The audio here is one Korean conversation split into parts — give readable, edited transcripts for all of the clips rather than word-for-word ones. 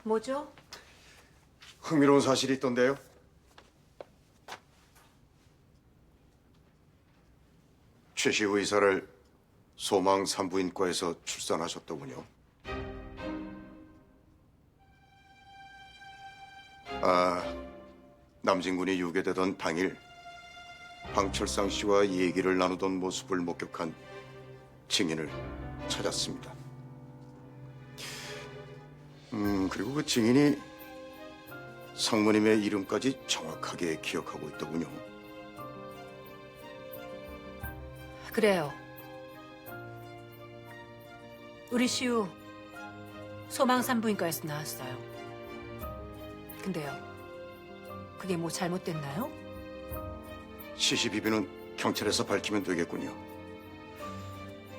뭐죠? 흥미로운 사실이 있던데요. 최시우 의사를 소망 산부인과에서 출산하셨더군요. 남진군이 유괴되던 당일 방철상 씨와 얘기를 나누던 모습을 목격한 증인을 찾았습니다. 그리고 그 증인이 상무님의 이름까지 정확하게 기억하고 있더군요. 그래요. 우리 시우 소망산부인과에서 나왔어요. 근데요, 그게 뭐 잘못됐나요? 시시 비비는 경찰에서 밝히면 되겠군요.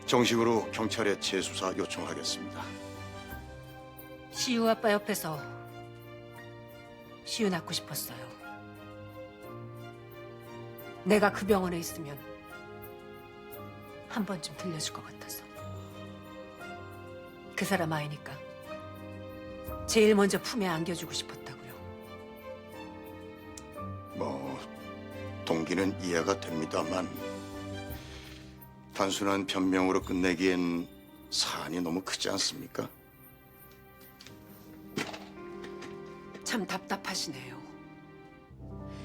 정식으로 경찰에 재수사 요청하겠습니다. 시우 아빠 옆에서 시우 낳고 싶었어요. 내가 그 병원에 있으면 한 번쯤 들려줄 것 같아서. 그 사람 아이니까 제일 먼저 품에 안겨주고 싶었다고요. 동기는 이해가 됩니다만 단순한 변명으로 끝내기엔 사안이 너무 크지 않습니까? 참 답답하시네요.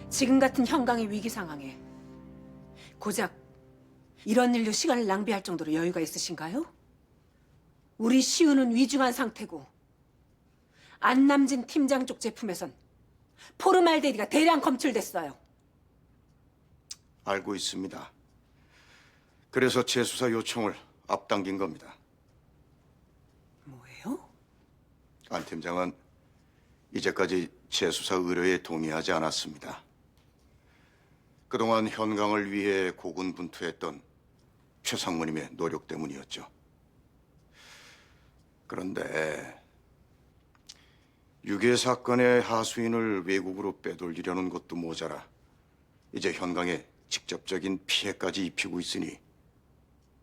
지금 같은 현강의 위기 상황에 고작 이런 일로 시간을 낭비할 정도로 여유가 있으신가요? 우리 시우는 위중한 상태고 안남진 팀장 쪽 제품에선 포르말데히드가 대량 검출됐어요. 알고 있습니다. 그래서 재수사 요청을 앞당긴 겁니다. 뭐예요? 안 팀장은 이제까지 재수사 의뢰에 동의하지 않았습니다. 그동안 현강을 위해 고군분투했던 최 상무님의 노력 때문이었죠. 그런데 유괴 사건의 하수인을 외국으로 빼돌리려는 것도 모자라 이제 현강에 직접적인 피해까지 입히고 있으니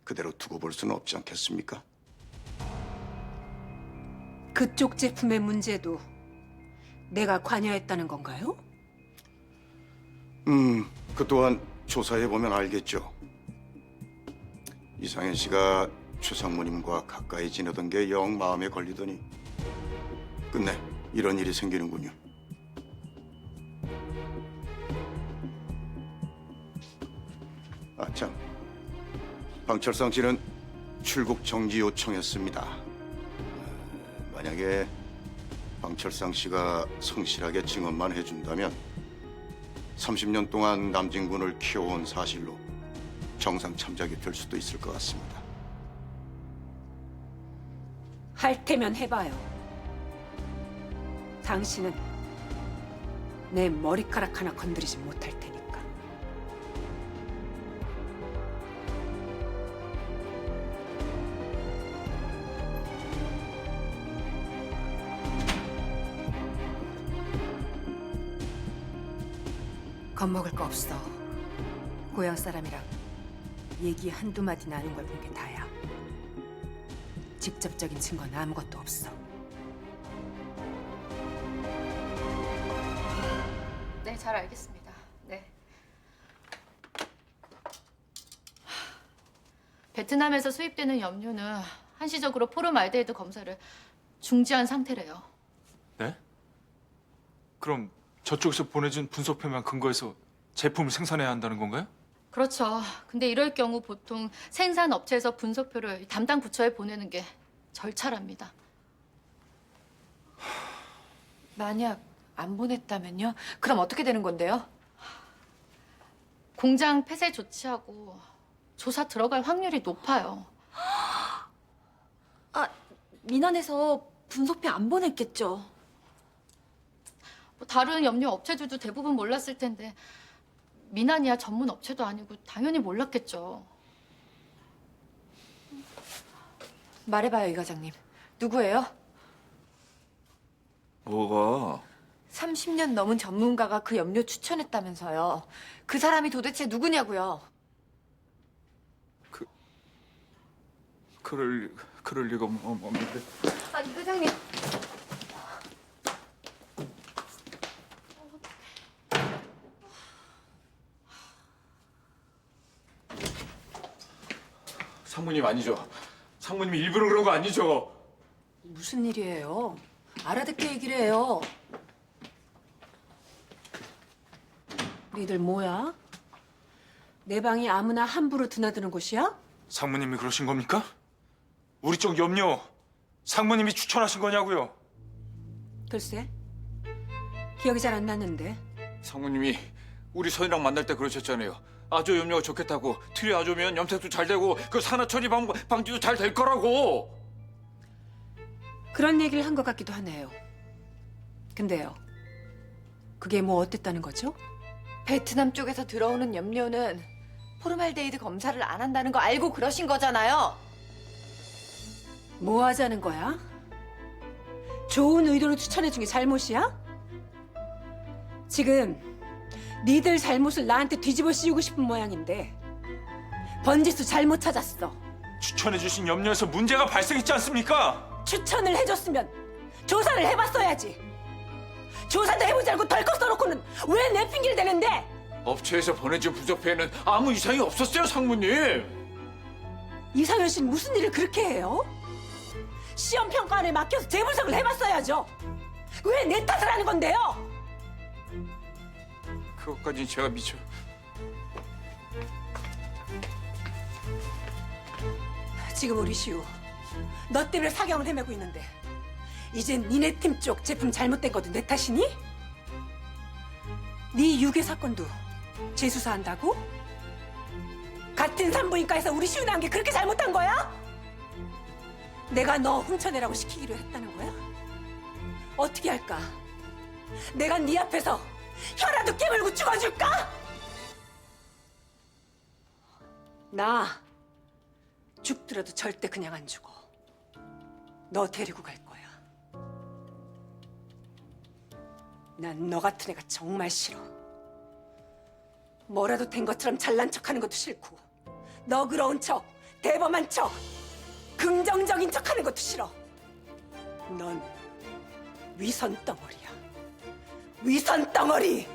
그대로 두고 볼 수는 없지 않겠습니까? 그쪽 제품의 문제도 내가 관여했다는 건가요? 그 또한 조사해보면 알겠죠. 이상현 씨가 최 상무님과 가까이 지내던 게 영 마음에 걸리더니 끝내 이런 일이 생기는군요. 참, 방철상 씨는 출국 정지 요청했습니다. 만약에 방철상 씨가 성실하게 증언만 해준다면 30년 동안 남진군을 키워온 사실로 정상 참작이 될 수도 있을 것 같습니다. 할 테면 해봐요. 당신은 내 머리카락 하나 건드리지 못할 테니까. 겁먹을 거 없어. 고향 사람이랑 얘기 한두 마디 나눈 걸 본 게 다야. 직접적인 증거는 아무것도 없어. 네, 잘 알겠습니다. 네. 베트남에서 수입되는 염료는 한시적으로 포름알데히드 검사를 중지한 상태래요. 네? 그럼 저쪽에서 보내준 분석표만 근거해서 제품을 생산해야 한다는 건가요? 그렇죠. 근데 이럴 경우 보통 생산 업체에서 분석표를 담당 부처에 보내는 게 절차랍니다. 만약 안 보냈다면요? 그럼 어떻게 되는 건데요? 공장 폐쇄 조치하고 조사 들어갈 확률이 높아요. 아, 민원에서 분석표 안 보냈겠죠. 뭐 다른 염료 업체들도 대부분 몰랐을 텐데 미나니아 전문 업체도 아니고 당연히 몰랐겠죠. 말해봐요, 이 과장님. 누구예요? 뭐가? 30년 넘은 전문가가 그 염료 추천했다면서요. 그 사람이 도대체 누구냐고요? 그럴 리가 없는데. 아, 이 과장님. 상무님 아니죠? 상무님이 일부러 그런 거 아니죠? 무슨 일이에요? 알아듣게 얘기를 해요. 니들 뭐야? 내 방이 아무나 함부로 드나드는 곳이야? 상무님이 그러신 겁니까? 우리 쪽 염료 상무님이 추천하신 거냐고요? 글쎄, 기억이 잘 안 나는데. 상무님이 우리 선이랑 만날 때 그러셨잖아요. 아조 염료가 좋겠다고. 트리 아조면 염색도 잘 되고 그 산화 처리 방지도 잘 될 거라고. 그런 얘기를 한 것 같기도 하네요. 근데요, 그게 뭐 어땠다는 거죠? 베트남 쪽에서 들어오는 염료는 포르말데이드 검사를 안 한다는 거 알고 그러신 거잖아요. 뭐 하자는 거야? 좋은 의도로 추천해준 게 잘못이야? 지금 니들 잘못을 나한테 뒤집어 씌우고 싶은 모양인데 번지수 잘못 찾았어. 추천해주신 염료에서 문제가 발생했지 않습니까? 추천을 해줬으면 조사를 해봤어야지. 조사도 해보지 않고 덜컥 써놓고는 왜 내 핑계를 대는데? 업체에서 보내준 분석표에는 아무 이상이 없었어요, 상무님. 이상현 씨는 무슨 일을 그렇게 해요? 시험 평가안에 맡겨서 재분석을 해봤어야죠. 왜 내 탓을 하는 건데요? 그것까진 제가 미처... 지금 우리 시우 너 때문에 사경을 헤매고 있는데 이젠 니네 팀 쪽 제품 잘못된 것도 내 탓이니? 네 유괴 사건도 재수사한다고? 같은 산부인과에서 우리 시우 낳은 게 그렇게 잘못한 거야? 내가 너 훔쳐내라고 시키기로 했다는 거야? 어떻게 할까? 내가 네 앞에서 혀라도 깨물고 죽어줄까? 나 죽더라도 절대 그냥 안 죽어. 너 데리고 갈 거야. 난 너 같은 애가 정말 싫어. 뭐라도 된 것처럼 잘난 척하는 것도 싫고 너그러운 척, 대범한 척, 긍정적인 척하는 것도 싫어. 넌 위선 덩어리야. 위선 덩어리!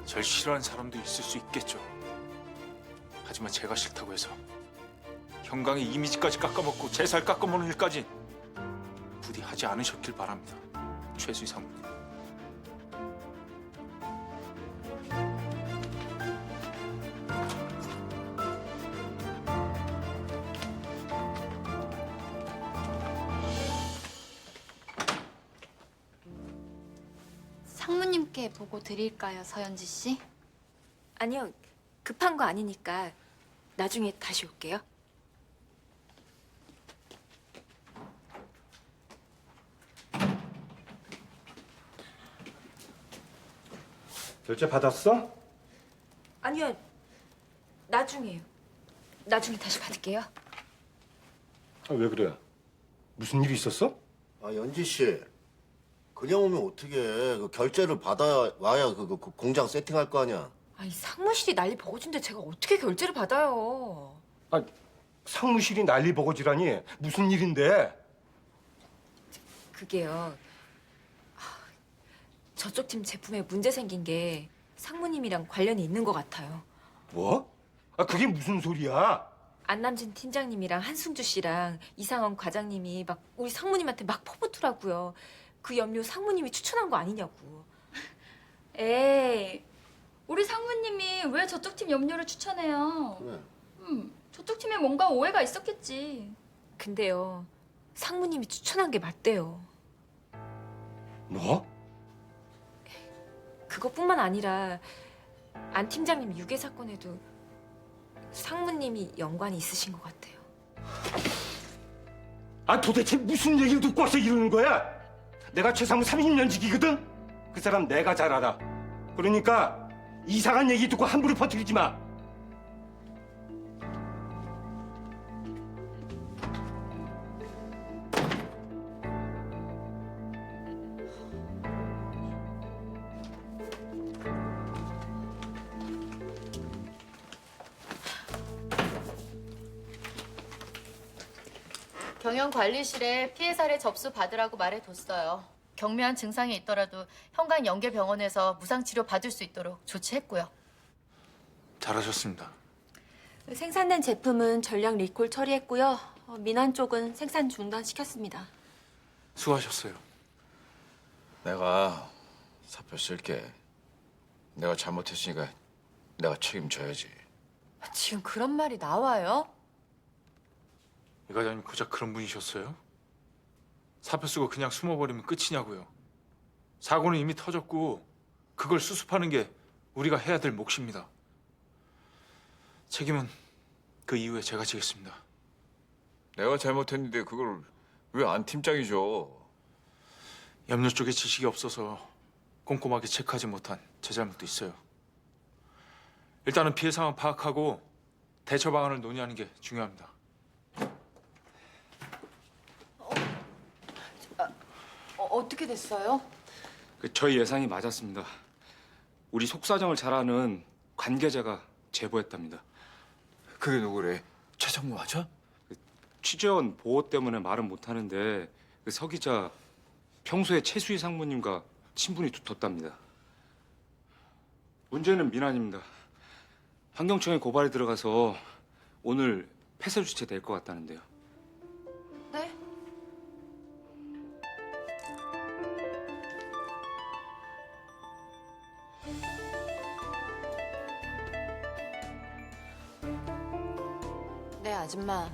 절 싫어하는 사람도 있을 수 있겠죠. 하지만 제가 싫다고 해서 형광의 이미지까지 깎아먹고 제 살 깎아먹는 일까지 부디 하지 않으셨길 바랍니다. 최수희 상무님. 상무님께 보고 드릴까요, 서현지 씨? 아니요, 급한 거 아니니까 나중에 다시 올게요. 결제 받았어? 아니요, 나중에요. 나중에 다시 받을게요. 아, 왜 그래? 무슨 일이 있었어? 아, 연지 씨. 그냥 오면 어떻게 그 결제를 받아와야 그 공장 세팅할 거 아니야. 아니, 상무실이 난리 버거진데 제가 어떻게 결제를 받아요? 아, 상무실이 난리 버거지라니 무슨 일인데? 그게요. 저쪽 팀 제품에 문제 생긴 게 상무님이랑 관련이 있는 것 같아요. 뭐? 아, 그게 무슨 소리야? 안남진 팀장님이랑 한승주 씨랑 이상원 과장님이 막 우리 상무님한테 막 퍼붓더라고요. 그 염료 상무님이 추천한 거 아니냐고. 에이, 우리 상무님이 왜 저쪽 팀 염료를 추천해요? 그래. 저쪽 팀에 뭔가 오해가 있었겠지. 근데요, 상무님이 추천한 게 맞대요. 뭐? 그것뿐만 아니라 안 팀장님 유괴 사건에도 상무님이 연관이 있으신 것 같아요. 아, 도대체 무슨 얘기를 듣고 와서 이러는 거야? 내가 최상무 30년지기거든? 그 사람 내가 잘 알아. 그러니까 이상한 얘기 듣고 함부로 퍼뜨리지 마. 경영관리실에 피해 사례 접수 받으라고 말해뒀어요. 경미한 증상이 있더라도 현관 연계병원에서 무상치료 받을 수 있도록 조치했고요. 잘하셨습니다. 생산된 제품은 전량 리콜 처리했고요. 민환 쪽은 생산 중단시켰습니다. 수고하셨어요. 내가 사표 쓸게. 내가 잘못했으니까 내가 책임져야지. 지금 그런 말이 나와요? 이 과장님 고작 그런 분이셨어요? 사표 쓰고 그냥 숨어버리면 끝이냐고요. 사고는 이미 터졌고 그걸 수습하는 게 우리가 해야 될 몫입니다. 책임은 그 이후에 제가 지겠습니다. 내가 잘못했는데 그걸 왜 안 팀장이 줘? 염료 쪽에 지식이 없어서 꼼꼼하게 체크하지 못한 제 잘못도 있어요. 일단은 피해 상황 파악하고 대처 방안을 논의하는 게 중요합니다. 어떻게 됐어요? 저희 예상이 맞았습니다. 우리 속사정을 잘 아는 관계자가 제보했답니다. 그게 누구래? 최성무 맞아? 취재원 보호 때문에 말은 못하는데 서 기자 평소에 최수희 상무님과 친분이 두텁답니다. 문제는 민환입니다. 환경청에 고발이 들어가서 오늘 폐쇄 주체될 것 같다는데요. 네? 네, 아줌마.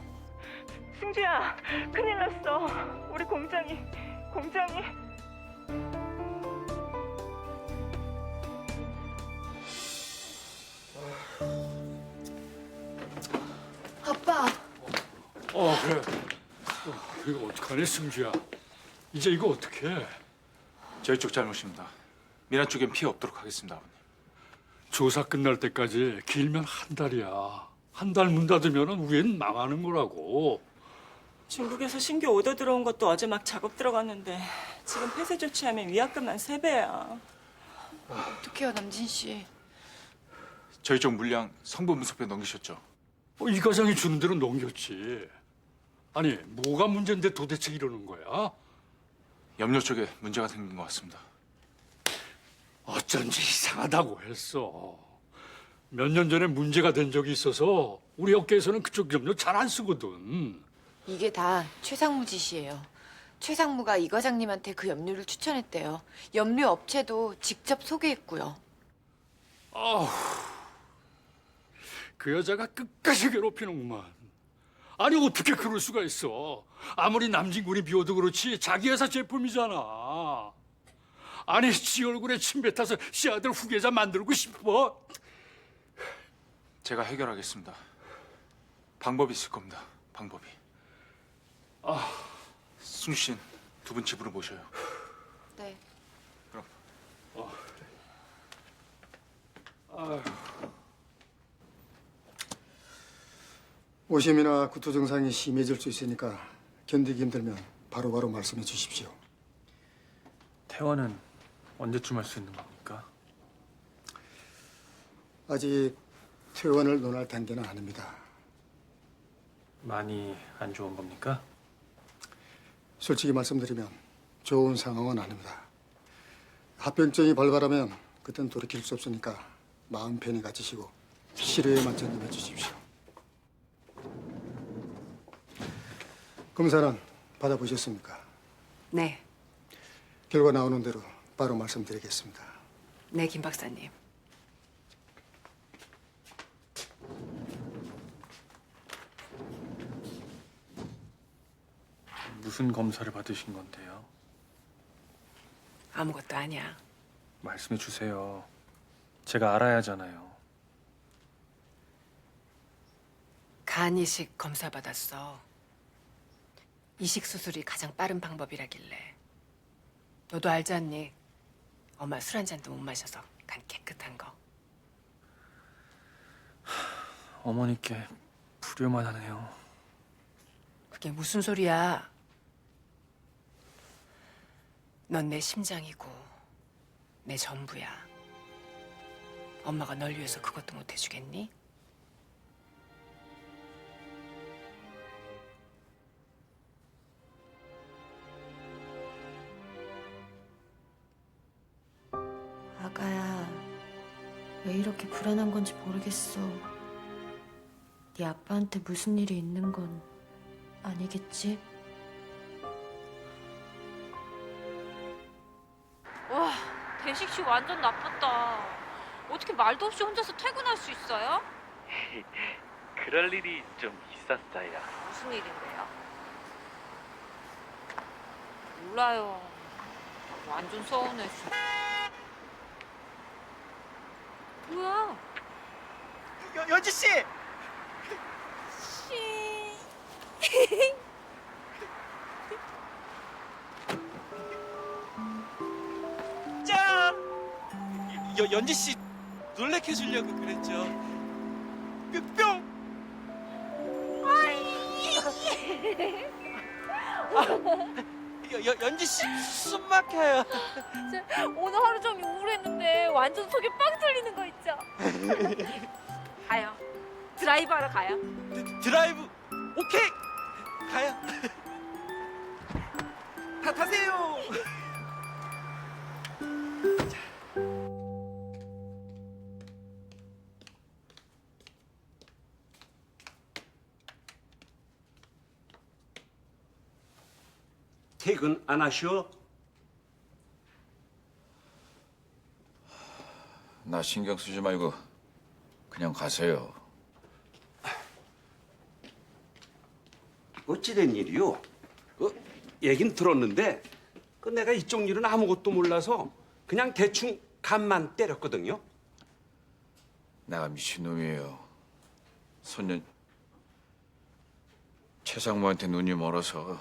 승주야, 큰일 났어. 우리 공장이 아빠. 그래. 이거 어떡하네, 승주야. 이제 이거 어떡해? 저희 쪽 잘못입니다. 미란 쪽엔 피해 없도록 하겠습니다, 아버님. 조사 끝날 때까지 길면 한 달이야. 한 달 문 닫으면 우린 망하는 거라고. 중국에서 신규 오더 들어온 것도 어제 막 작업 들어갔는데 지금 폐쇄 조치하면 위약금만 3배야. 어떡해요, 남진 씨. 저희 쪽 물량 성분 분석표 넘기셨죠? 이 과장이 주는 대로 넘겼지. 아니, 뭐가 문제인데 도대체 이러는 거야? 염료 쪽에 문제가 생긴 것 같습니다. 어쩐지 이상하다고 했어. 몇 년 전에 문제가 된 적이 있어서 우리 업계에서는 그쪽 염료 잘 안 쓰거든. 이게 다 최상무 짓이에요. 최상무가 이 과장님한테 그 염료를 추천했대요. 염료 업체도 직접 소개했고요. 아우, 그 여자가 끝까지 괴롭히는구만. 아니 어떻게 그럴 수가 있어. 아무리 남진군이 비워도 그렇지 자기 회사 제품이잖아. 아니 지 얼굴에 침 뱉어서 씨 아들 후계자 만들고 싶어? 제가 해결하겠습니다. 방법이 있을 겁니다. 방법이. 승주 씨는 두 분 집으로 모셔요. 네. 그럼. 오심이나 구토 증상이 심해질 수 있으니까 견디기 힘들면 바로바로 말씀해 주십시오. 퇴원은 언제쯤 할 수 있는 겁니까? 아직 퇴원을 논할 단계는 아닙니다. 많이 안 좋은 겁니까? 솔직히 말씀드리면 좋은 상황은 아닙니다. 합병증이 발발하면 그땐 돌이킬 수 없으니까 마음 편히 가지시고 치료에만 전념해 주십시오. 검사는 받아보셨습니까? 네, 결과 나오는 대로 바로 말씀드리겠습니다. 네, 김 박사님. 무슨 검사를 받으신 건데요? 아무것도 아니야. 말씀해 주세요. 제가 알아야 하잖아요. 간 이식 검사 받았어. 이식 수술이 가장 빠른 방법이라길래. 너도 알지 않니? 엄마 술 한 잔도 못 마셔서 간 깨끗한 거. 어머니께 불효만 하네요. 그게 무슨 소리야? 넌 내 심장이고 내 전부야. 엄마가 널 위해서 그것도 못 해주겠니? 아가야, 왜 이렇게 불안한 건지 모르겠어. 네 아빠한테 무슨 일이 있는 건 아니겠지? 와, 대식 씨 완전 나빴다. 어떻게 말도 없이 혼자서 퇴근할 수 있어요? 그럴 일이 좀 있었어요. 무슨 일인데요? 몰라요. 완전 서운했어. 뭐야? 연지 씨! 짠! 연지 씨 놀래켜 주려고 그랬죠. 뿅! 연지 씨 숨 막혀요. 오늘 하루 종일 우울했는데 완전 속이 빵 뚫리는 거 있죠? 가요. 드라이브 하러 가요. 드라이브 오케이 가요. 타세요. 퇴근 안 하시오? 나 신경 쓰지 말고 그냥 가세요. 어찌된 일이요? 얘긴 들었는데 내가 이쪽 일은 아무것도 몰라서 그냥 대충 간만 때렸거든요. 내가 미친놈이에요. 소년 최상무한테 눈이 멀어서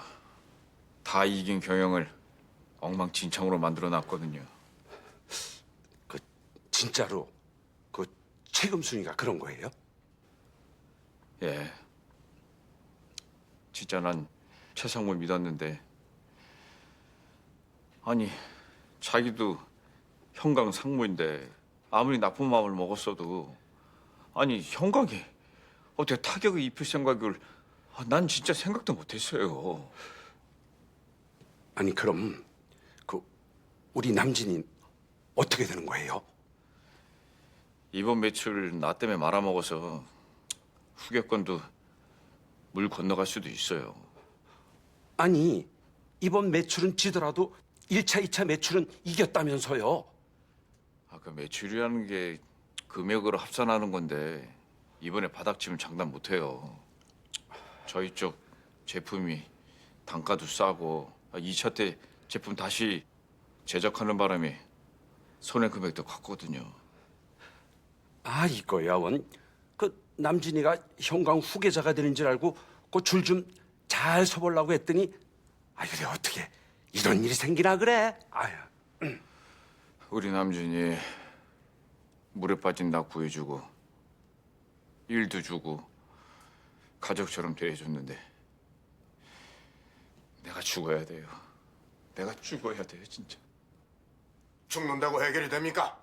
다 이긴 경영을 엉망진창으로 만들어놨거든요. 진짜로 최금순이가 그런 거예요? 예. 진짜 난 최상무 믿었는데 아니 자기도 형강 상무인데 아무리 나쁜 마음을 먹었어도 아니 형강에 어떻게 타격을 입힐 생각을 난 진짜 생각도 못했어요. 아니 그럼 우리 남진이 어떻게 되는 거예요? 이번 매출 나 때문에 말아먹어서 후계권도 물 건너갈 수도 있어요. 아니 이번 매출은 지더라도 1차, 2차 매출은 이겼다면서요. 그 매출이라는 게 금액으로 합산하는 건데 이번에 바닥치면 장담 못해요. 저희 쪽 제품이 단가도 싸고 2차 때 제품 다시 제작하는 바람에 손해 금액도 컸거든요. 이거야 원. 남진이가 형광 후계자가 되는 줄 알고 줄 좀 잘 서보려고 했더니 그래 어떻게 이런 일이 생기나 그래. 우리 남준이 물에 빠진 나 구해주고 일도 주고 가족처럼 대해줬는데 내가 죽어야 돼요. 내가 죽어야 돼요 진짜. 죽는다고 해결이 됩니까?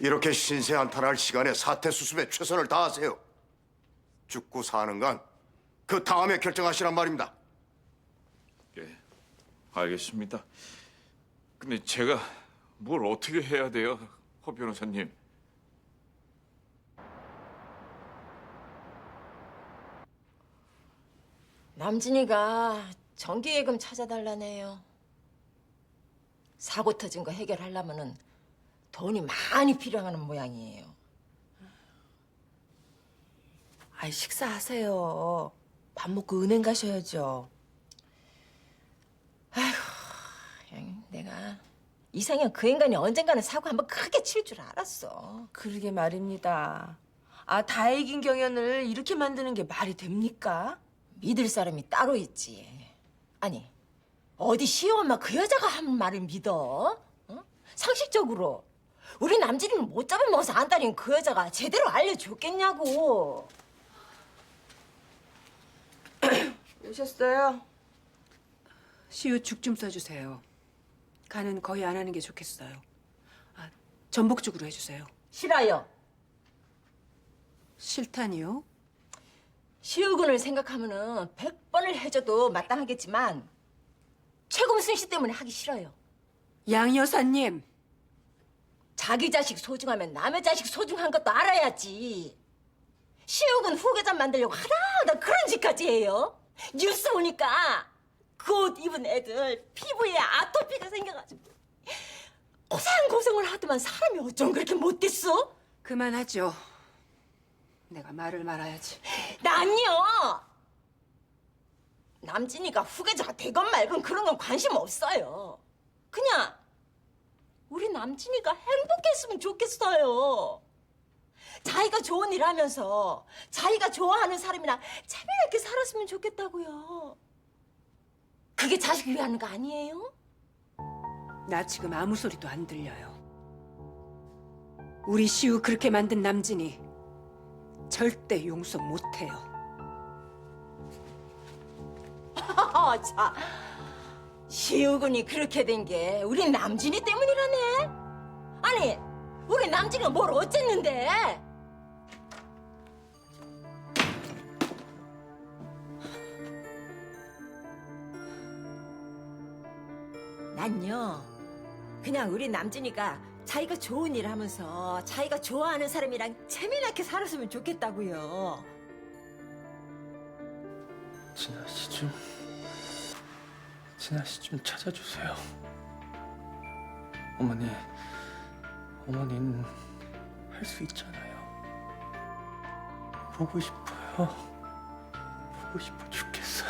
이렇게 신세한탄할 시간에 사태 수습에 최선을 다하세요. 죽고 사는 건 그 다음에 결정하시란 말입니다. 예, 알겠습니다. 근데 제가 뭘 어떻게 해야 돼요, 허 변호사님? 남진이가 정기예금 찾아달라네요. 사고 터진 거 해결하려면은 돈이 많이 필요한 모양이에요. 식사하세요. 밥 먹고 은행 가셔야죠. 아이고, 내가 이상형 그 인간이 언젠가는 사고 한번 크게 칠 줄 알았어. 그러게 말입니다. 다 이긴 경연을 이렇게 만드는 게 말이 됩니까? 믿을 사람이 따로 있지. 아니, 어디 시엄마 그 여자가 한 말을 믿어? 어? 상식적으로 우리 남진이를 못 잡아먹어서 안달인 그 여자가 제대로 알려줬겠냐고. 오셨어요? 시우 죽 좀 써주세요. 간은 거의 안 하는 게 좋겠어요. 전복죽으로 해주세요. 싫어요. 실탄이요? 시우군을 생각하면은 100번을 해줘도 마땅하겠지만 최금순 씨 때문에 하기 싫어요. 양 여사님, 자기 자식 소중하면 남의 자식 소중한 것도 알아야지. 시욱은 후계자 만들려고 하다 그런 짓까지 해요. 뉴스 보니까 그 옷 입은 애들 피부에 아토피가 생겨가지고 고생을 하더만 사람이 어쩜 그렇게 못됐어? 그만하죠. 내가 말을 말아야지. 난요. 남진이가 후계자가 되건 말건 그런 건 관심 없어요. 그냥 우리 남진이가 행복했으면 좋겠어요. 자기가 좋은 일 하면서 자기가 좋아하는 사람이랑 재미있게 살았으면 좋겠다고요. 그게 자식 위하는 거 아니에요? 나 지금 아무 소리도 안 들려요. 우리 시우 그렇게 만든 남진이 절대 용서 못해요. 자, 시우군이 그렇게 된 게 우리 남진이 때문이라네. 아니, 우리 남진이가 뭘 어쨌는데? 난요, 그냥 우리 남진이가 자기가 좋은 일 하면서 자기가 좋아하는 사람이랑 재미나게 살았으면 좋겠다고요. 진아 씨 좀 찾아주세요. 어머니는 할 수 있잖아요. 보고 싶어요. 보고 싶어 죽겠어요.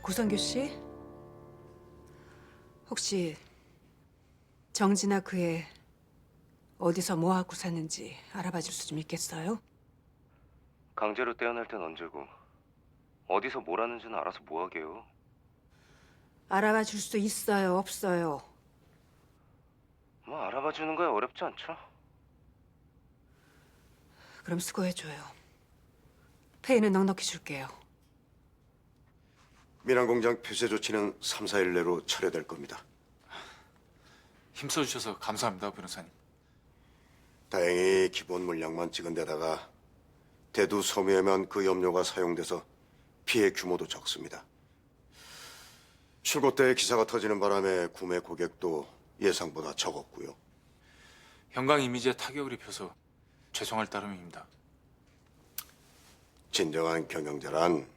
구성규 씨, 혹시 정진아 그 애 어디서 뭐 하고 사는지 알아봐 줄 수 좀 있겠어요? 강제로 떼어낼 땐 언제고 어디서 뭘 하는지는 알아서 뭐 하게요. 알아봐 줄 수 있어요, 없어요? 뭐 알아봐 주는 거야 어렵지 않죠? 그럼 수고해줘요. 페이는 넉넉히 줄게요. 민환공장 폐쇄 조치는 3, 4일 내로 철회될 겁니다. 힘써주셔서 감사합니다, 변호사님. 다행히 기본 물량만 찍은 데다가 대두 섬유에만 그 염료가 사용돼서 피해 규모도 적습니다. 출고 때 기사가 터지는 바람에 구매 고객도 예상보다 적었고요. 형강 이미지에 타격을 입혀서 죄송할 따름입니다. 진정한 경영자란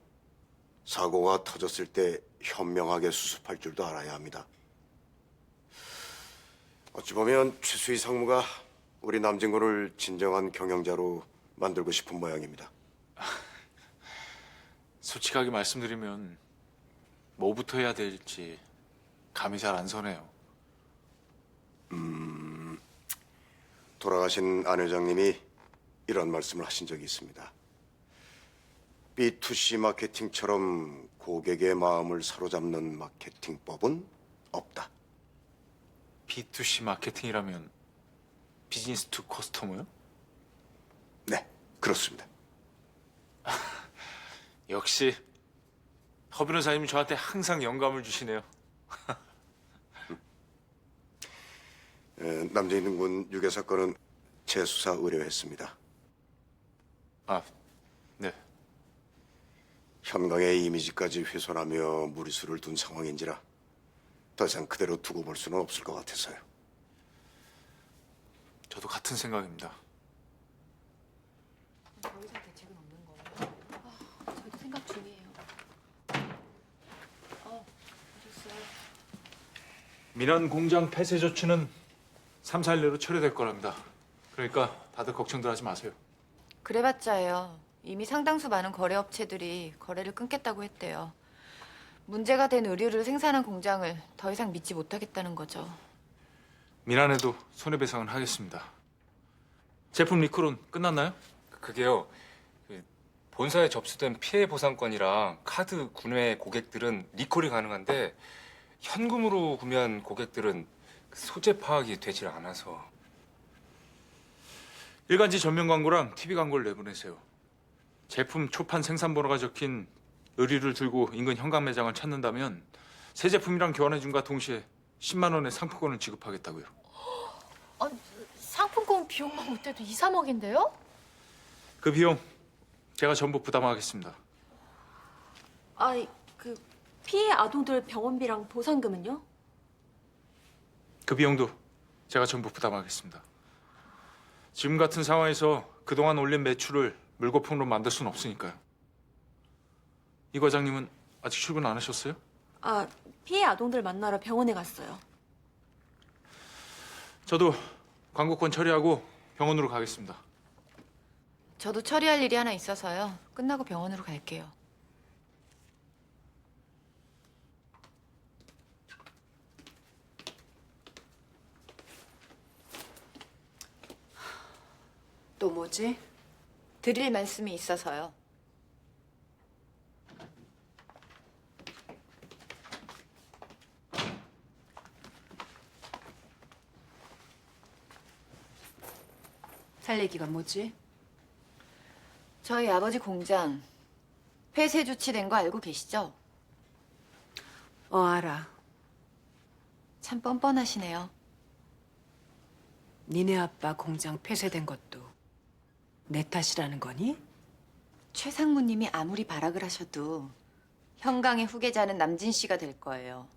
사고가 터졌을 때 현명하게 수습할 줄도 알아야 합니다. 어찌 보면 최수희 상무가 우리 남진구를 진정한 경영자로 만들고 싶은 모양입니다. 솔직하게 말씀드리면 뭐부터 해야 될지 감이 잘 안 서네요. 돌아가신 안 회장님이 이런 말씀을 하신 적이 있습니다. B2C 마케팅처럼 고객의 마음을 사로잡는 마케팅법은 없다. B2C 마케팅이라면 비즈니스 투 커스터머요? 네, 그렇습니다. 역시 허 변호사님이 저한테 항상 영감을 주시네요. 남진희 군 유괴 사건은 재수사 의뢰했습니다. 아, 네. 현강의 이미지까지 훼손하며 무리수를 둔 상황인지라 더 이상 그대로 두고 볼 수는 없을 것 같아서요. 저도 같은 생각입니다. 저도 생각 중이에요. 민환 공장 폐쇄 조치는 3, 4일 내로 철회될 거랍니다. 그러니까 다들 걱정들 하지 마세요. 그래봤자예요. 이미 상당수 많은 거래업체들이 거래를 끊겠다고 했대요. 문제가 된 의류를 생산한 공장을 더 이상 믿지 못하겠다는 거죠. 민환에도 손해배상은 하겠습니다. 제품 리콜은 끝났나요? 그게요. 본사에 접수된 피해 보상권이랑 카드 구매 고객들은 리콜이 가능한데 현금으로 구매한 고객들은 소재 파악이 되질 않아서. 일간지 전면 광고랑 TV 광고를 내보내세요. 제품 초판 생산 번호가 적힌 의류를 들고 인근 현관 매장을 찾는다면 새 제품이랑 교환해준과 동시에 10만 원의 상품권을 지급하겠다고요. 상품권 비용만 못해도 2, 3억인데요? 그 비용 제가 전부 부담하겠습니다. 그 피해 아동들 병원비랑 보상금은요? 그 비용도 제가 전부 부담하겠습니다. 지금 같은 상황에서 그동안 올린 매출을 물거품으로 만들 수는 없으니까요. 이 과장님은 아직 출근 안 하셨어요? 피해 아동들 만나러 병원에 갔어요. 저도 광고권 처리하고 병원으로 가겠습니다. 저도 처리할 일이 하나 있어서요. 끝나고 병원으로 갈게요. 또 뭐지? 드릴 말씀이 있어서요. 살 얘기가 뭐지? 저희 아버지 공장 폐쇄 조치된 거 알고 계시죠? 알아. 참 뻔뻔하시네요. 니네 아빠 공장 폐쇄된 것도 내 탓이라는 거니? 최 상무님이 아무리 발악을 하셔도 형강의 후계자는 남진 씨가 될 거예요.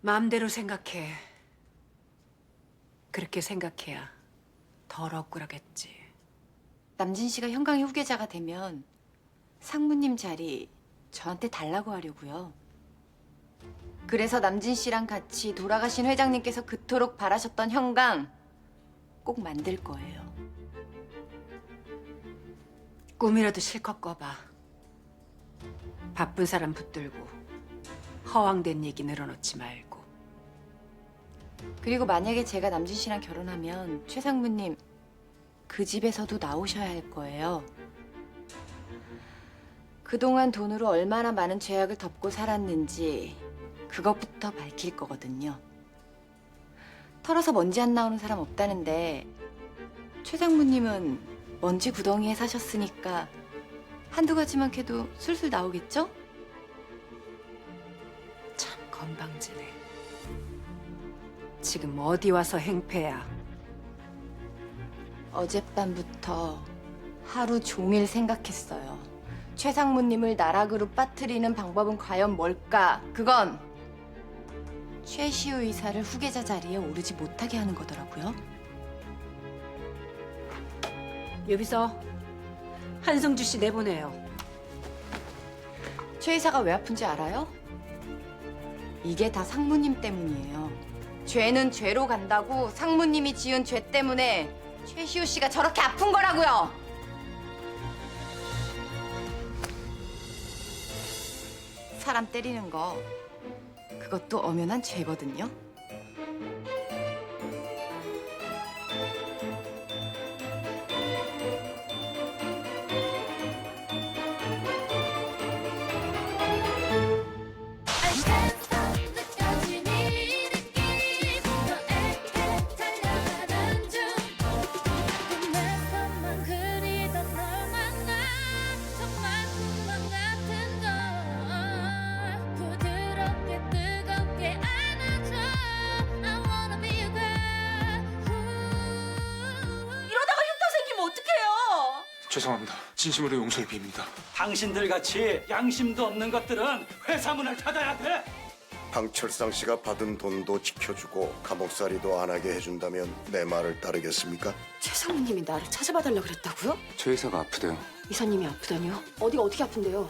마음대로 생각해. 그렇게 생각해야 덜 억울하겠지. 남진 씨가 형강의 후계자가 되면 상무님 자리 저한테 달라고 하려고요. 그래서 남진 씨랑 같이 돌아가신 회장님께서 그토록 바라셨던 형강 꼭 만들 거예요. 꿈이라도 실컷 꿔봐. 바쁜 사람 붙들고 허황된 얘기 늘어놓지 말고. 그리고 만약에 제가 남진 씨랑 결혼하면 최 상무님 그 집에서도 나오셔야 할 거예요. 그동안 돈으로 얼마나 많은 죄악을 덮고 살았는지 그것부터 밝힐 거거든요. 털어서 먼지 안 나오는 사람 없다는데 최 상무님은 먼지 구덩이에 사셨으니까 한두 가지만 캐도 술술 나오겠죠? 참 건방지네. 지금 어디 와서 행패야? 어젯밤부터 하루 종일 생각했어요. 최 상무님을 나락으로 빠뜨리는 방법은 과연 뭘까? 그건 최시우 이사를 후계자 자리에 오르지 못하게 하는 거더라고요. 유비서 한승주 씨 내보내요. 최 이사가 왜 아픈지 알아요? 이게 다 상무님 때문이에요. 죄는 죄로 간다고 상무님이 지은 죄 때문에 최시우 씨가 저렇게 아픈 거라고요. 사람 때리는 거 그것도 엄연한 죄거든요. 죄송합니다. 진심으로 용서를 빕니다. 당신들 같이 양심도 없는 것들은 회사 문을 닫아야 돼. 방철상 씨가 받은 돈도 지켜주고 감옥살이도 안 하게 해준다면 내 말을 따르겠습니까? 최 상무님이 나를 찾아봐달라 그랬다고요? 최 이사가 아프대요. 이사님이 아프다니요? 어디가 어떻게 아픈데요?